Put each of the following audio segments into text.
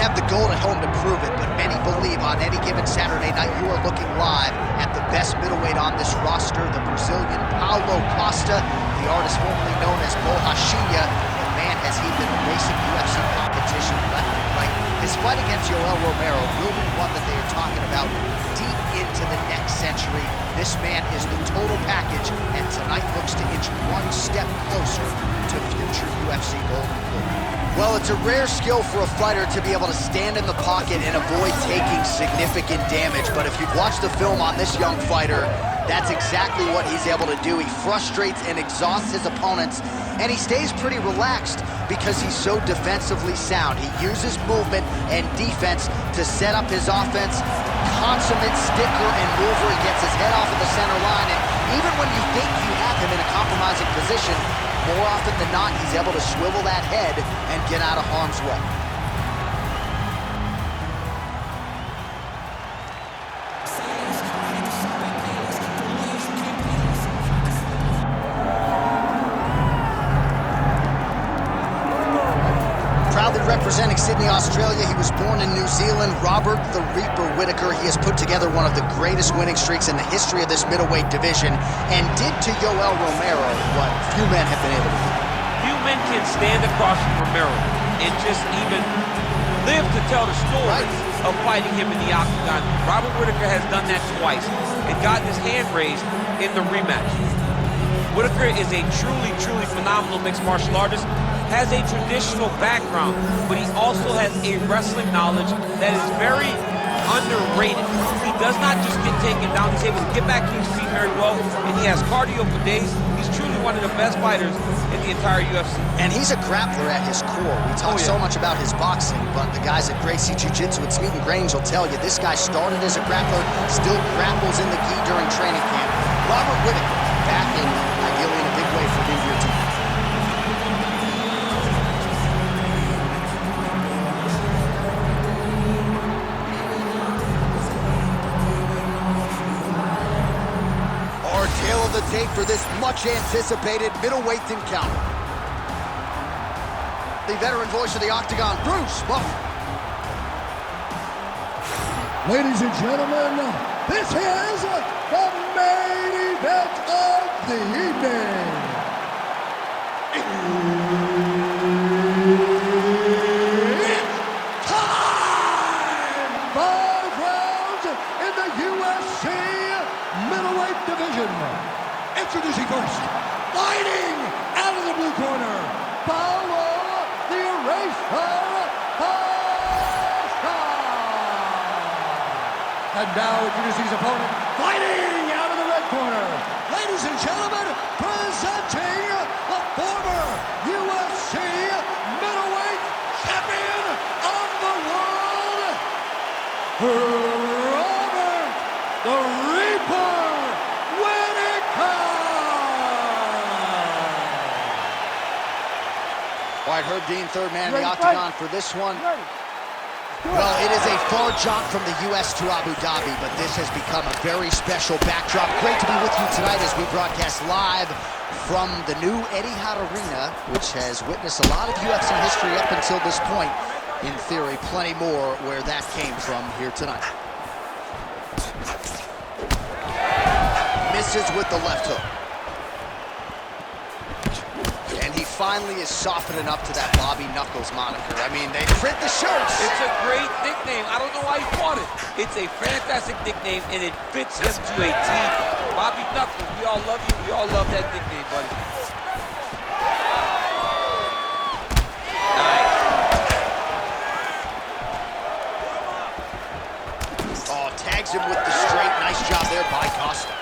have the gold at home to prove it, but many believe on any given Saturday night you are looking live at the best middleweight on this roster, the Brazilian Paulo Costa, the artist formerly known as Borrachinha. And man, has he been erasing UFC competition left and right. His fight against Yoel Romero will be one that they are talking about deep into the next century. This man is the total package, and tonight looks to inch one step closer to future UFC gold and blue. Well, it's a rare skill for a fighter to be able to stand in the pocket and avoid taking significant damage. But if you've watched the film on this young fighter, that's exactly what he's able to do. He frustrates and exhausts his opponents, and he stays pretty relaxed because he's so defensively sound. He uses movement and defense to set up his offense. Consummate sticker and mover. He gets his head off of the center line, and even when you think you have him in a compromising position, more often than not, he's able to swivel that head and get out of harm's way. Proudly representing Sydney, Australia, he was born in New Zealand, Robert "the Reaper" Whittaker. He has put together one of the greatest winning streaks in the history of this middleweight division, and did to Yoel Romero what few men have been able to do. Few men can stand across from Romero and just even live to tell the story of fighting him in the octagon. Robert Whittaker has done that twice and gotten his hand raised in the rematch. Whittaker is a truly, truly phenomenal mixed martial artist, has a traditional background, but he also has a wrestling knowledge that is very underrated. He does not just get taken down, he's able to get back to his feet very well, and he has cardio for days. He's truly one of the best fighters in the entire UFC. And he's a grappler at his core. We talk so much about his boxing, but the guys at Gracie Jiu-Jitsu at Smeaton Grange will tell you this guy started as a grappler, still grapples in the gi during training camp. Robert Whittaker back in, ideally in a big way for him here tonight. Tale of the tape for this much-anticipated middleweight encounter. The veteran voice of the octagon, Bruce Buffer. Ladies and gentlemen, this is the main event of the evening. It's time! 5 rounds in the UFC middleweight division. Introducing first, fighting out of the blue corner, Paulo the Eraser Costa. And now introducing his opponent, fighting out of the red corner, ladies and gentlemen, presenting the former UFC middleweight champion of the world, Robert the Reaper Whittaker! All right, Herb Dean, third man in the octagon for this one. Well, it is a far jaunt from the U.S. to Abu Dhabi, but this has become a very special backdrop. Great to be with you tonight as we broadcast live from the new Etihad Arena, which has witnessed a lot of UFC history up until this point. In theory, plenty more where that came from here tonight. Misses with the left hook. And he finally is softening up to that Bobby Knuckles moniker. I mean, they print the shirts. It's a great nickname. I don't know why he bought it. It's a fantastic nickname, and it fits him to a T. Bobby Knuckles, we all love you. We all love that nickname, buddy. Nice. Oh, tags him with the straight. Nice job there by Costa.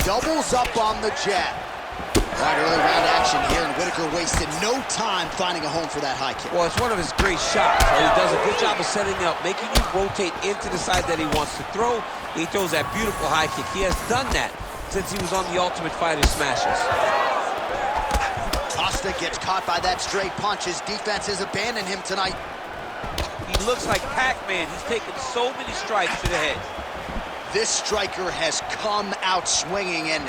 Doubles up on the jab. All right, early round action here, and Whittaker wasted no time finding a home for that high kick. Well, it's one of his great shots. He does a good job of setting it up, making you rotate into the side that he wants to throw. He throws that beautiful high kick. He has done that since he was on the Ultimate Fighter Smashes. Costa gets caught by that straight punch. His defense has abandoned him tonight. He looks like Pac-Man. He's taken so many strikes to the head. This striker has come out swinging, and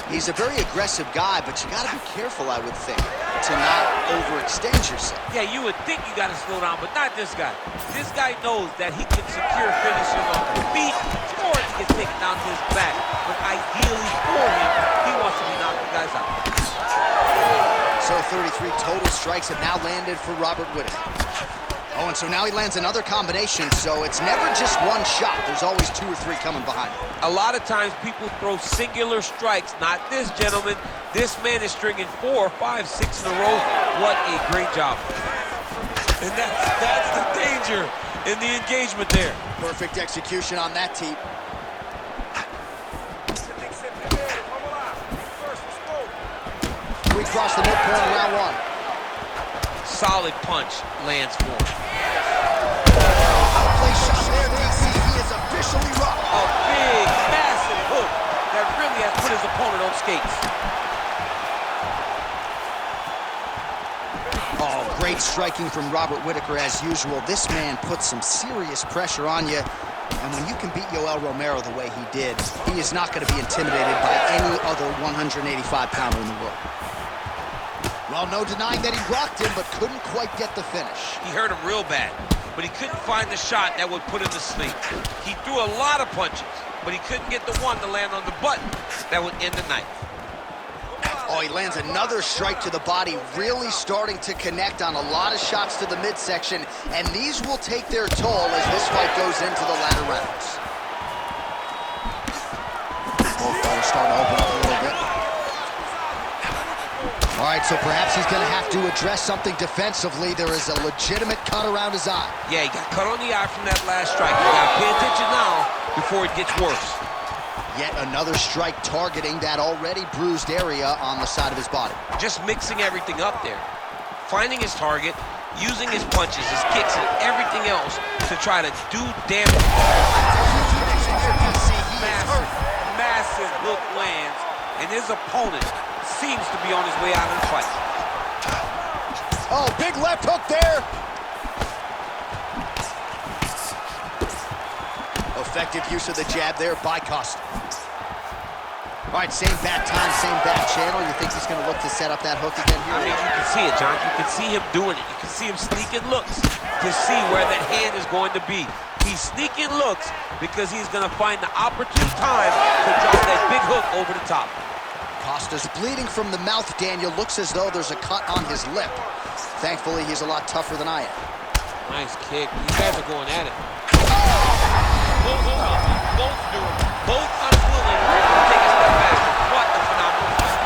he's a very aggressive guy, but you got to be careful, I would think. to not overextend yourself. Yeah, you would think you got to slow down, but not this guy. This guy knows that he can secure finishes on the feet or he gets taken down to his back. But ideally for him, he wants to be knocking guys out. So 33 total strikes have now landed for Robert Whittaker. Oh, and so now he lands another combination, so it's never just one shot. There's always 2 or 3 coming behind him. A lot of times people throw singular strikes. Not this gentleman. This man is stringing 4, 5, 6 in a row. What a great job. And that's the danger in the engagement there. Perfect execution on that teep. We cross the midpoint in round 1. Solid punch lands for him. Outplay shot there, DC. He is officially rocked. A big, massive hook that really has put his opponent on skates. Oh, great striking from Robert Whittaker as usual. This man puts some serious pressure on you. And when you can beat Yoel Romero the way he did, he is not going to be intimidated by any other 185-pounder in the world. Well, no denying that he rocked him, but couldn't quite get the finish. He hurt him real bad, but he couldn't find the shot that would put him to sleep. He threw a lot of punches, but he couldn't get the one to land on the button that would end the night. Oh, he lands another strike to the body, really starting to connect on a lot of shots to the midsection, and these will take their toll as this fight goes into the latter rounds. Both fighters starting to open up a little bit. All right, so perhaps he's going to have to address something defensively. There is a legitimate cut around his eye. Yeah, he got cut on the eye from that last strike. You got to pay attention now before it gets worse. Yet another strike targeting that already bruised area on the side of his body. Just mixing everything up there. Finding his target, using his punches, his kicks, and everything else to try to do damage. Massive hook lands, and his opponent seems to be on his way out of the fight. Oh, big left hook there. Effective use of the jab there by Costa. All right, same bat time, same bat channel. You think he's going to look to set up that hook again here? I mean, you can see it, John. You can see him doing it. You can see him sneaking looks to see where that hand is going to be. He's sneaking looks because he's going to find the opportune time to drop that big hook over the top. Costa's bleeding from the mouth, Daniel. Looks as though there's a cut on his lip. Thankfully, he's a lot tougher than I am. Nice kick. These guys are going at it. Both do it. Both unwilling to take a step back. What a phenomenal fight.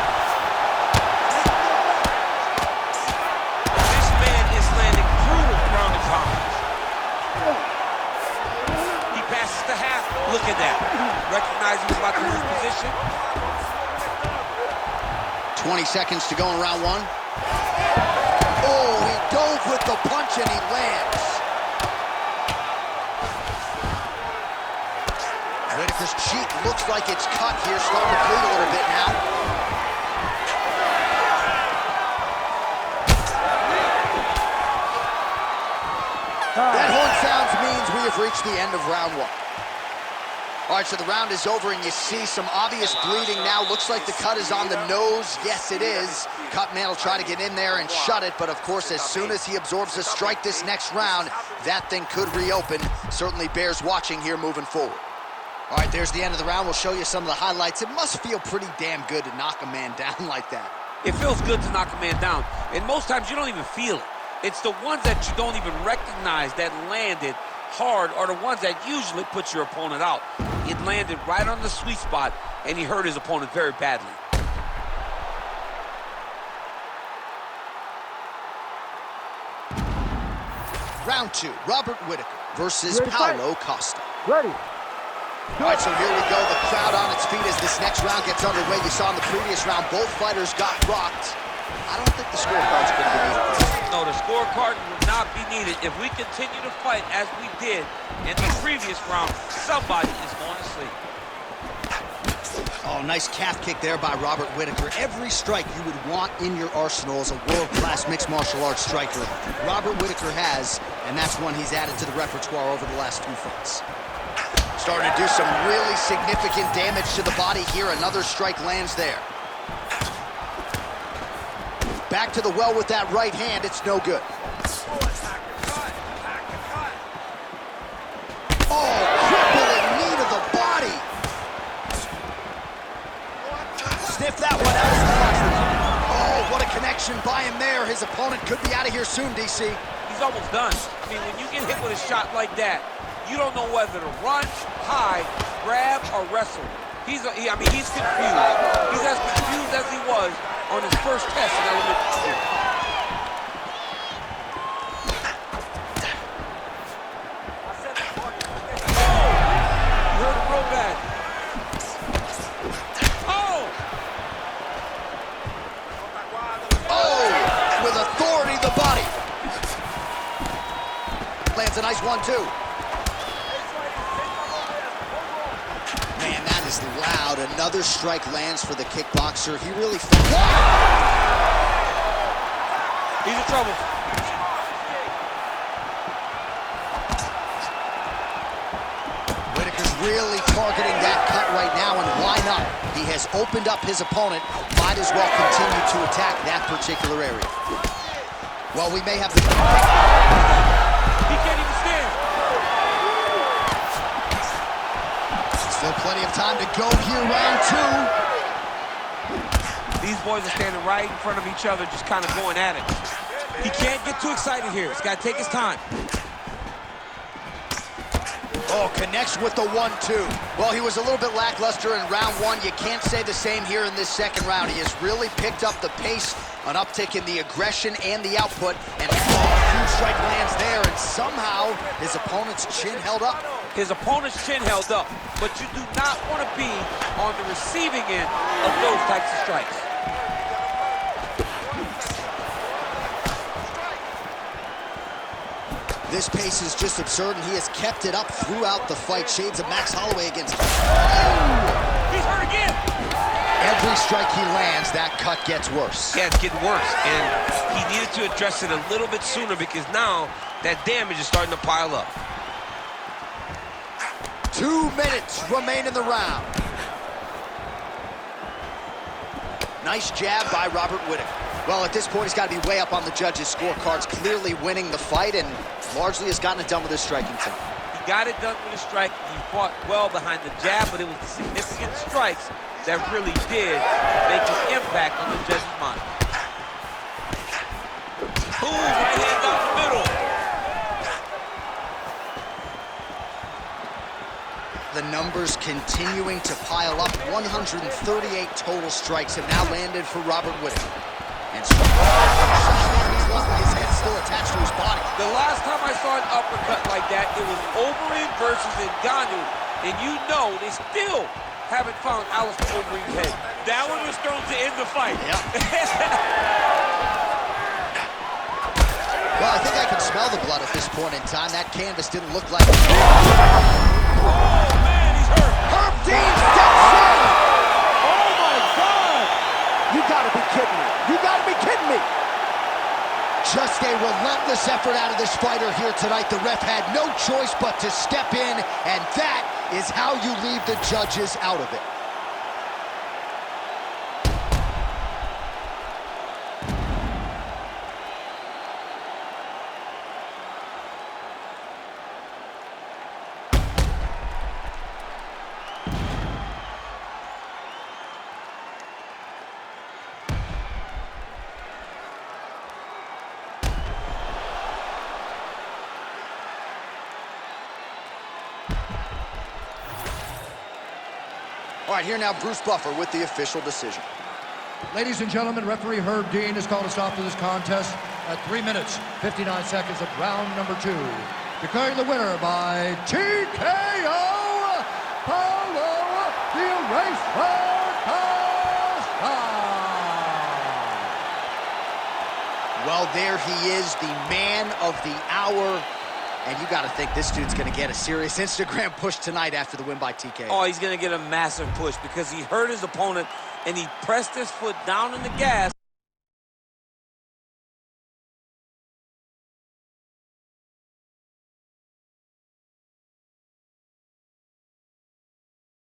This man is landing brutal ground and pound. He passes the half. Look at that. Recognizing he's about to lose position. 20 seconds to go in round 1. Oh, he dove with the punch and he lands. Whittaker's cheek looks like it's cut here, starting to bleed a little bit now. That horn sounds means we have reached the end of round 1. All right, so the round is over, and you see some obvious bleeding now. Looks like the cut is on the nose. Yes, it is. Cutman will try to get in there and shut it, but of course, as soon as he absorbs a strike this next round, that thing could reopen. Certainly bears watching here moving forward. All right, there's the end of the round. We'll show you some of the highlights. It must feel pretty damn good to knock a man down like that. It feels good to knock a man down, and most times you don't even feel it. It's the ones that you don't even recognize that landed hard are the ones that usually put your opponent out. It landed right on the sweet spot, and he hurt his opponent very badly. Round 2, Robert Whittaker versus Paulo Costa. Ready. All right, so here we go. The crowd on its feet as this next round gets underway. You saw in the previous round, both fighters got rocked. I don't think the scorecard's going to be needed. No, the scorecard will not be needed. If we continue to fight as we did in the previous round, somebody is going to sleep. Oh, nice calf kick there by Robert Whittaker. Every strike you would want in your arsenal as a world-class mixed martial arts striker, Robert Whittaker has, and that's one he's added to the repertoire over the last few fights. Starting to do some really significant damage to the body here. Another strike lands there. Back to the well with that right hand. It's no good. Oh, crippling knee to the body. Sniff that one out. Oh, what a connection by him there. His opponent could be out of here soon, DC. He's almost done. I mean, when you get hit with a shot like that, you don't know whether to run, hide, grab, or wrestle. He's confused. He's as confused as he was on his first test in elementary school. You heard it real bad. With authority, the body. Lands a nice 1-2. Man, that is loud. Another strike lands for the kickboxer. He really... He's in trouble. Whittaker's really targeting that cut right now, and why not? He has opened up his opponent. Might as well continue to attack that particular area. Well, we may have the... He can't even stand. Still plenty of time to go here, round 2. These boys are standing right in front of each other, just kind of going at it. He can't get too excited here. He's got to take his time. Oh, connects with the 1-2. Well, he was a little bit lackluster in round 1. You can't say the same here in this second round. He has really picked up the pace, an uptick in the aggression and the output, and a huge strike lands there, and somehow his opponent's chin held up. His opponent's chin held up, but you do not want to be on the receiving end of those types of strikes. This pace is just absurd, and he has kept it up throughout the fight. Shades of Max Holloway against... He's hurt again! Every strike he lands, that cut gets worse. Yeah, it's getting worse, and he needed to address it a little bit sooner because now that damage is starting to pile up. 2 minutes remain in the round. Nice jab by Robert Whittaker. Well, at this point, he's got to be way up on the judges' scorecards, clearly winning the fight, and largely has gotten it done with his striking team. He got it done with a strike. He fought well behind the jab, but it was the significant strikes that really did make an impact on the judge's mind. Ooh, right hand down the middle. The numbers continuing to pile up. 138 total strikes have now landed for Robert Whittaker. And his head still attached to his body. The last time I saw an uppercut like that, it was Overeem versus Ngannou, and you know they still haven't found Alistair Overeem's head. That one was thrown to end the fight. Yeah. Well, I think I can smell the blood at this point in time. That canvas didn't look like... Oh, man, he's hurt. Herb Dean's dead set! Oh, my God! You gotta be kidding me. You gotta be kidding me. Just a relentless effort out of this fighter here tonight. The ref had no choice but to step in, and that is how you leave the judges out of it. All right, here now, Bruce Buffer with the official decision. Ladies and gentlemen, referee Herb Dean has called a stop to this contest at 3 minutes, 59 seconds of round number 2. Declaring the winner by TKO, Paulo the Eraser Costa. Well, there he is, the man of the hour. And you got to think this dude's going to get a serious Instagram push tonight after the win by TKO. Oh, he's going to get a massive push because he hurt his opponent and he pressed his foot down on the gas